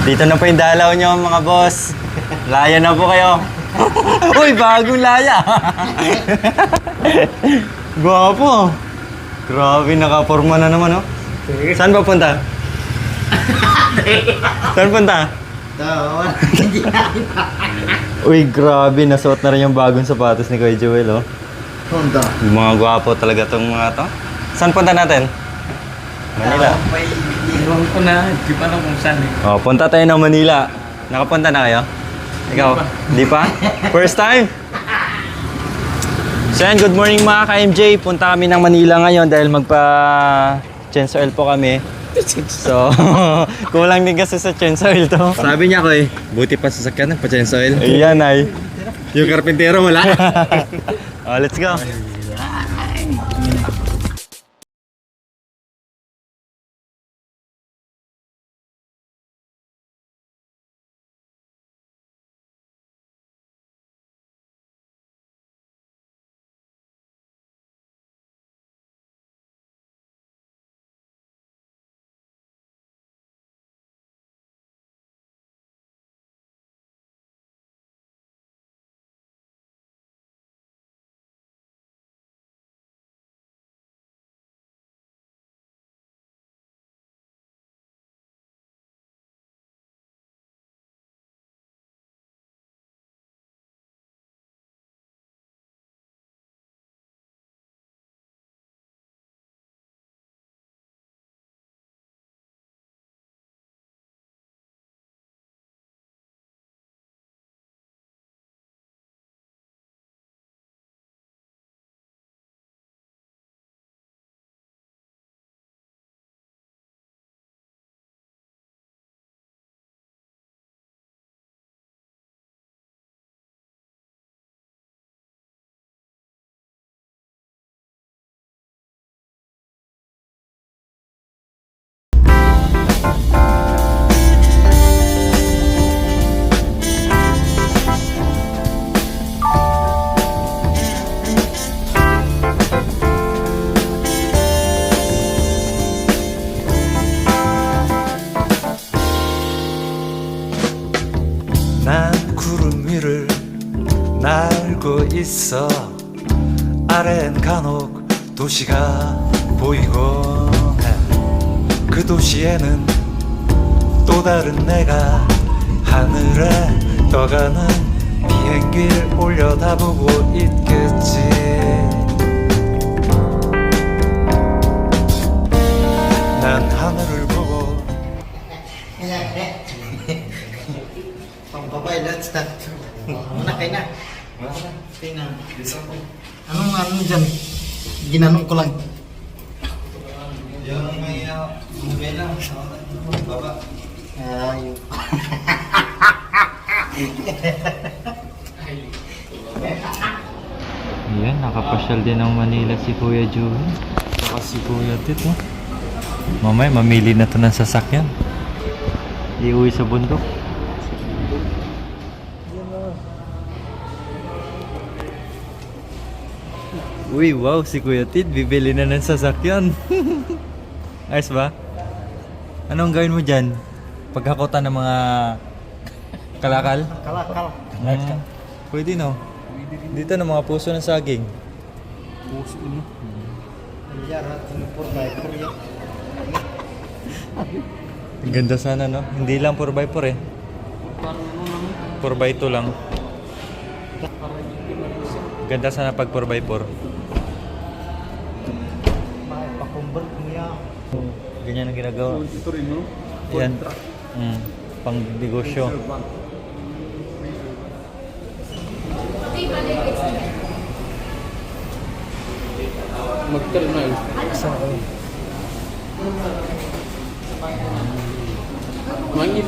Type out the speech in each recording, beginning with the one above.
Dito na po yung dalaw nyo mga boss. Laya na po kayo. Uy, bagong laya. Gwapo. Grabe, nakaporma na naman, oh. Saan ba punta? Saan punta? Uy, grabe. Nasuot na rin yung bagong sapatos ni Kuya Joel, oh. Honda. Mga gwapo talaga tong mga to. Saan punta natin? Manila. Iwan ko na. Di pa alam kung saan eh. Oh, punta tayo ng Manila. Nakapunta na kayo? Ikaw? Di pa? First time? So yan, good morning mga ka-MJ. Punta kami ng Manila ngayon dahil magpa-change oil po kami. So, kulang din kasi sa change oil to. Sabi niya ko eh, buti pa sasakyan nagpa-change oil. Ayan ay. Yung karpintero wala. Oh, let's go. 난 구름 위를 날고 있어 아래엔 간혹 도시가 보이곤 해 그 도시에는 또 다른 내가 하늘에 떠가는 비행기를 올려다보고 있겠지 난 하늘을 보고 Pampabay, let's start. Muna kayo na. Kayo na. Anong dyan? Ginanong ko lang. Yung may nobela, baba. Ayun. Ayan, nakapasyal din ng Manila si Kuya Joel. Saka si Kuya Tit, oh. Mamaya, mamili na to ng sasakyan. Iuwi sa bundok. Uy, wow, si Kuya Tit, bibili na ng sasakyan. Ayos ba? Anong gawin mo dyan? Paghakutan ng mga kalakal? Kalak. Pwede no? Dito na mga puso ng saging. Puso mo. Yara, tinupor na. Korea. Ang ganda sana no? Hindi lang 4x4 eh. 4x2 lang. Ganda sana pag 4x4. Pakumbert mo yan. Ganyan ang ginagawa. Yan. Pang negosyo. Mag-try Saan ko? Mangit.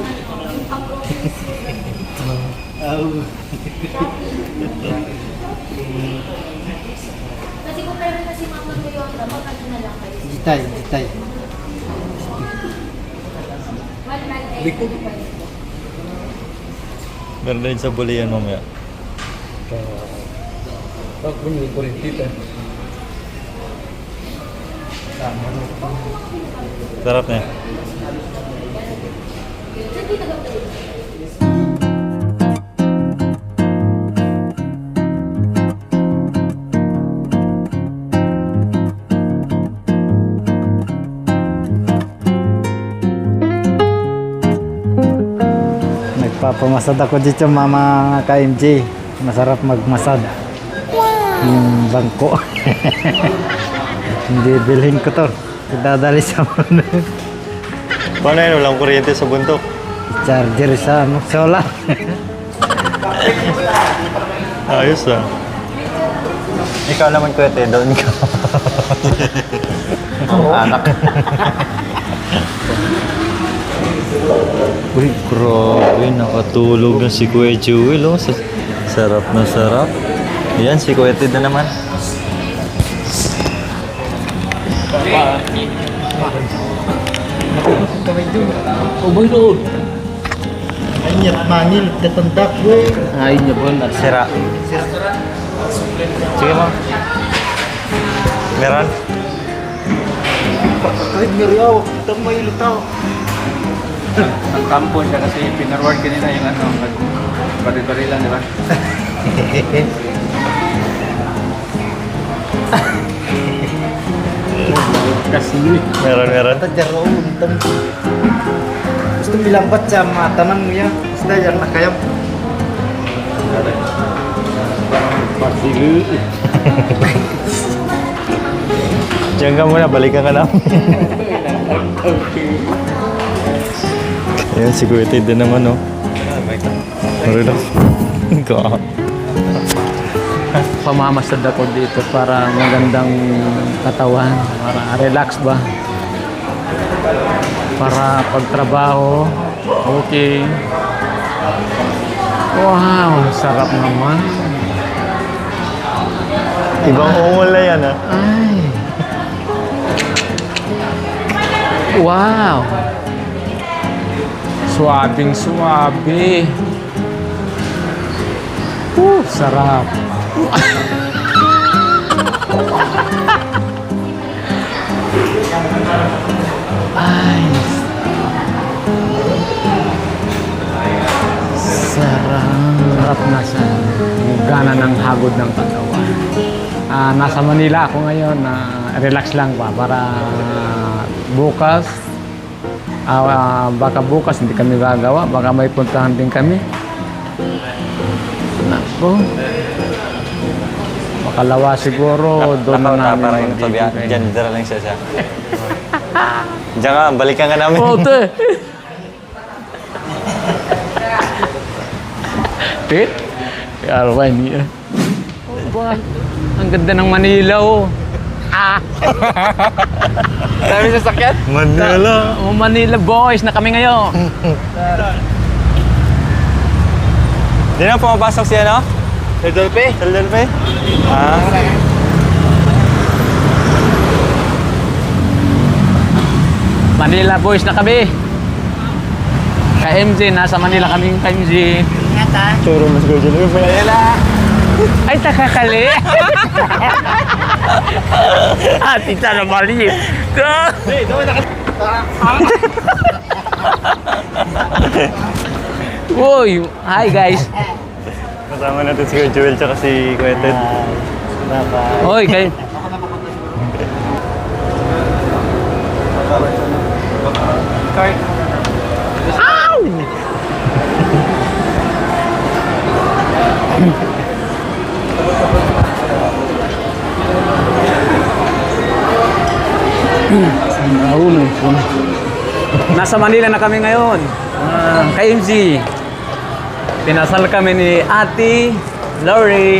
Kasi kung meron kasi mama ko yung trabaho, kasi na lang kayo. Gitay. Likod. Meron din sa bulian mamaya. Pag bunyi ko rin dito. Sarap na. Saan dito gawin? Papamasad ako dito mama ka-MJ. Masarap magmasad. Yung bangko. Hindi bilhin ko to. Dadali sa mga Paano yun? Walang kuryente sa bundok. charger sa solar. Ayos ah. Ikaw naman kwete, doon ka. Anak. Uy, grabe, nakatulog na si Kuya Jewel, oh. Sarap na sarap. Yan, si Kuya Ted na naman. Anyat manil ketendak gue. Ay, niya po. Sira. Sige mo. Meron? Kahit meriaw, tamay lutaw. Ang kampo siya kasi pinarward kanina yung ano, baril-barilan, di ba? Kasi Meron. Tajaro untung. Gusto milambat sa matanan mo yan. Basta yan na kayo. Diyan ka muna, balikan ka namin. Ayan, si Kuya Ted din naman, oh. Relax. Ka. pamamasad ako dito para magandang katawan, para relax ba? Para pagtrabaho, okay. Wow, sarap naman. Ibang ungol na yan, ah. Ay. Wow. Suabing suabe. Sarap. Ay. Sarap na sa gana ng hagod ng katawan. Nasa Manila ako ngayon. Relax lang ba para bukas. Baka bukas hindi kami gagawa. Baka may puntahan din kami. Nako. Makalawa siguro. Doon na namin Para yung tabihan. magbibigay. Diyan, dara lang siya. Diyan ka, balikan ka namin. Oh, te. Tit? Arwan niya. Oh, boy. Ang ganda ng Manila, oh. Dami sasakyan? Manila. Oh, Manila boys na kami ngayon. Di na pumapasok siya, no? Dolpe? Saldelpe? Ah. Manila boys na kami. Ka-MJ, nasa Manila kami yung ka-MJ. Turo mas ko dyan. Manila. Ay, takakali. Tita na mali. Uy, hi guys. Kasama natin si Kuya Joel tsaka si Kuya Ted. Uy, kayo. Nasa Manila na kami ngayon. KMG. Pinasal kami ni Ate Lori.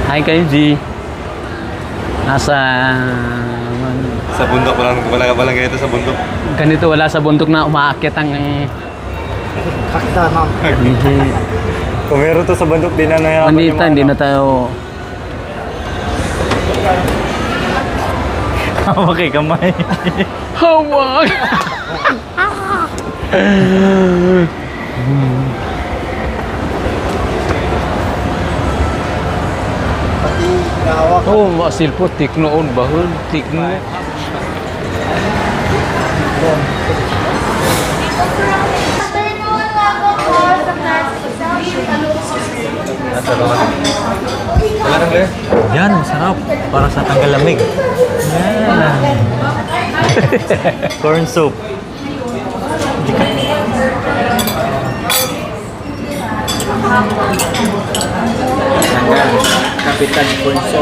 Hi KMG. Nasa Sa bundok, walang ganito sa bundok. ganito, wala sa bundok na umaakyat ang Kakta na. Kung meron to sa bundok, di na nayaman Manita, hindi na tayo. Hawak kay kamay. Hawak! Pati gawak. Oh, masilpo, tiknoon, bahul, tikno. Yan, masarap. Para sa tanggal lamig. Yan. Corn soup. Kapitan Ponso.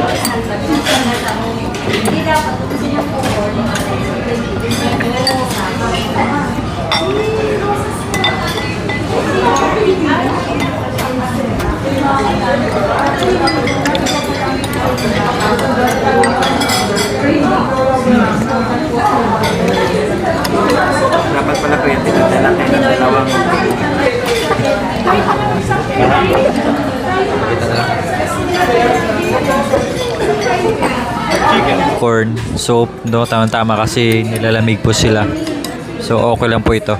Dapat pala ko yung tinadala kayo ng dalawang corn soup, no? Tama-tama kasi nilalamig po sila. So, okay lang po ito.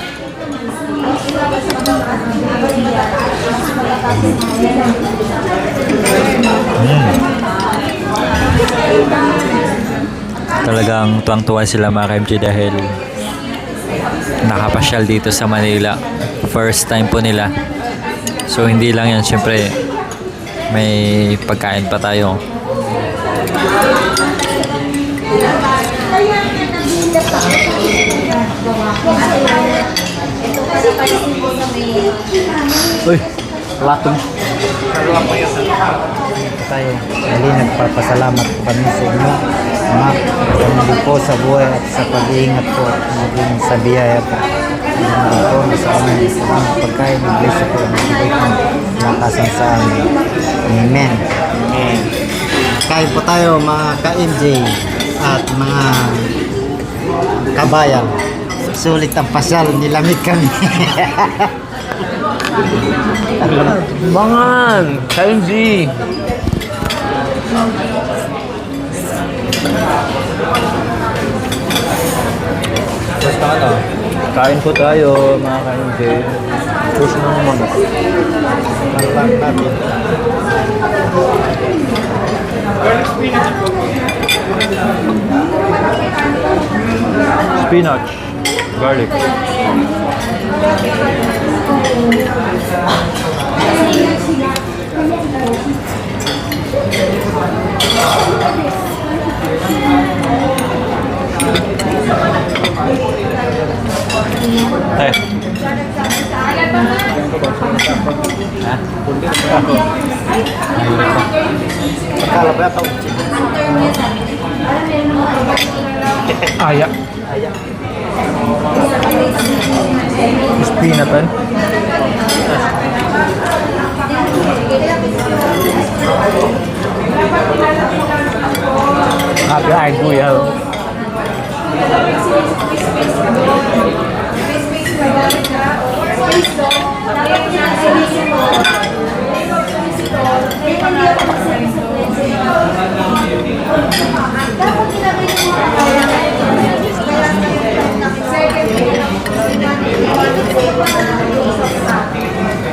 Talagang tuwang-tuwa sila mga ka-MJ dahil nakapasyal dito sa Manila. First time po nila. So, hindi lang yan. Siyempre, may pagkain pa tayo. Uy, latong. Tayo, hindi nagpapasalamat po kami sa inyo. Ama, kami po sa buhay at sa pag-iingat po at maging sa biyaya po. Po na sa amin sa mga pagkain ng blessing po na ibigay kong nakasan sa amin. Amen. Amen. Kain po tayo mga ka-MJ at mga kabayan. Sulit ang pasyal, nilamig kami. Bangan! KMG! Basta ano, kain po tayo mga ka-MJ. Push mo naman ako. Lang natin. Spinach, garlic. Akala ba ito? Aya. Spinatan. Happy ay kuya.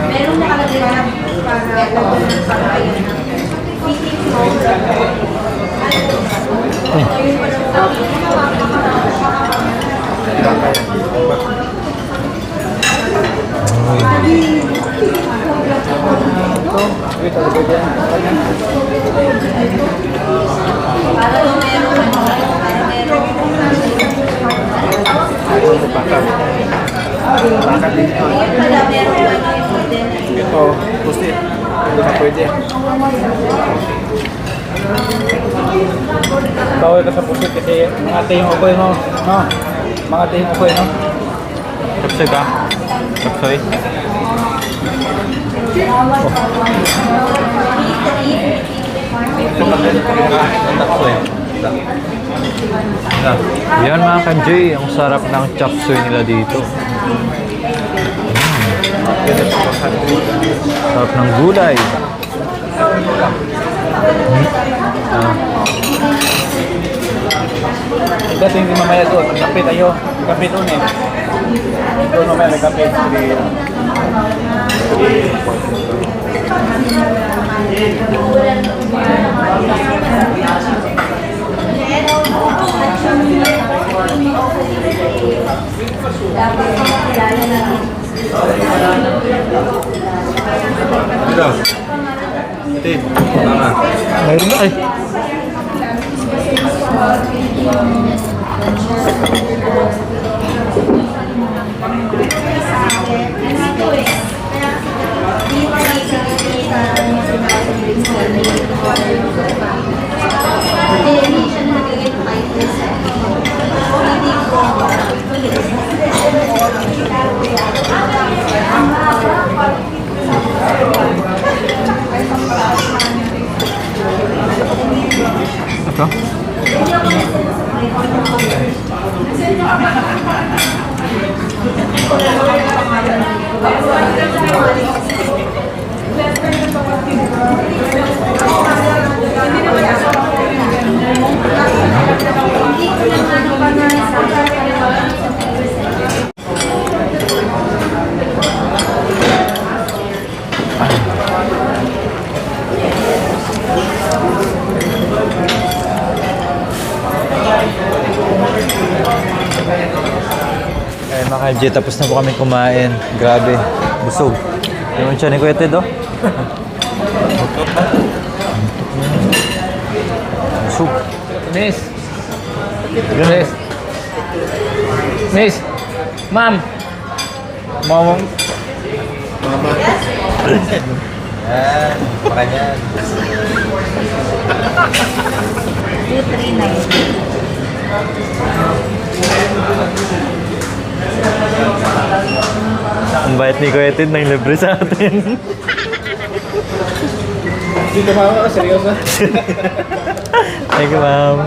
Meron nakalagay na para Ito, pusti. Hindi na pwede. Bawal ka sa pusti kasi mga ate yung ukoy mo. No? Mga ate yung ukoy, no? Chapsoy ka? Chapsoy? Yan mga ka-MJ, ang sarap ng chapsoy nila dito. Sarap ng gulay. Dati hindi mamaya doon. Kape tayo. Kape doon eh. Doon mamaya may kape. Mayroon na ay. Ito? Eh mga ka-MJ, tapos na po kami kumain. Grabe, busog. Yung siya ni Kuya Ted, oh. Busog. Miss. Miss. Miss. Ma'am. Mama. Yan, makanya. 239. Ang bait ni Kuya Ted, nang libre sa atin. Hindi ka mama, seryoso? Thank you, ma'am.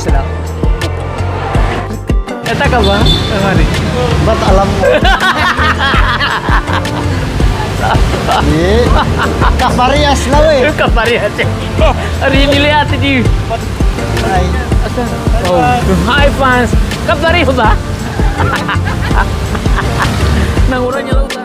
Sila. Eta ka ba? Mari. Ba't alam mo? Kaparias na eh. Kaparihan siya. Ari nilihat di. Ay, Oh, hi fans. Kapari ba? Nanguran niya lautan.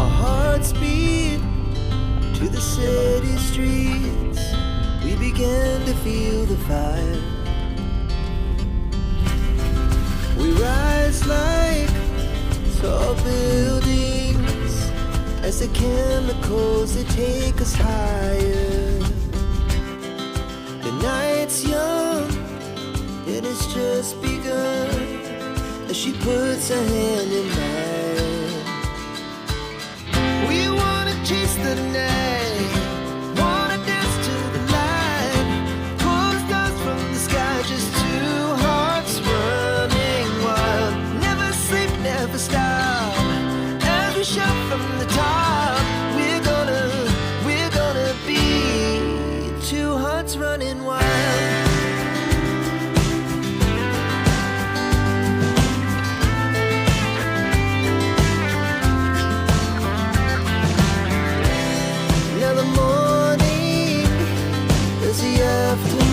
Our hearts beat to the city streets. We began to feel the fire. We rise like tall buildings as the chemicals they take us higher. The night's young, it has just begun as she puts her hand in mine. We wanna chase the night, wanna dance to the light, pull the stars from the sky, just two hearts running wild. Never sleep, never stop, as we shout from the top. We're gonna be two hearts running wild. Now the morning is the afternoon.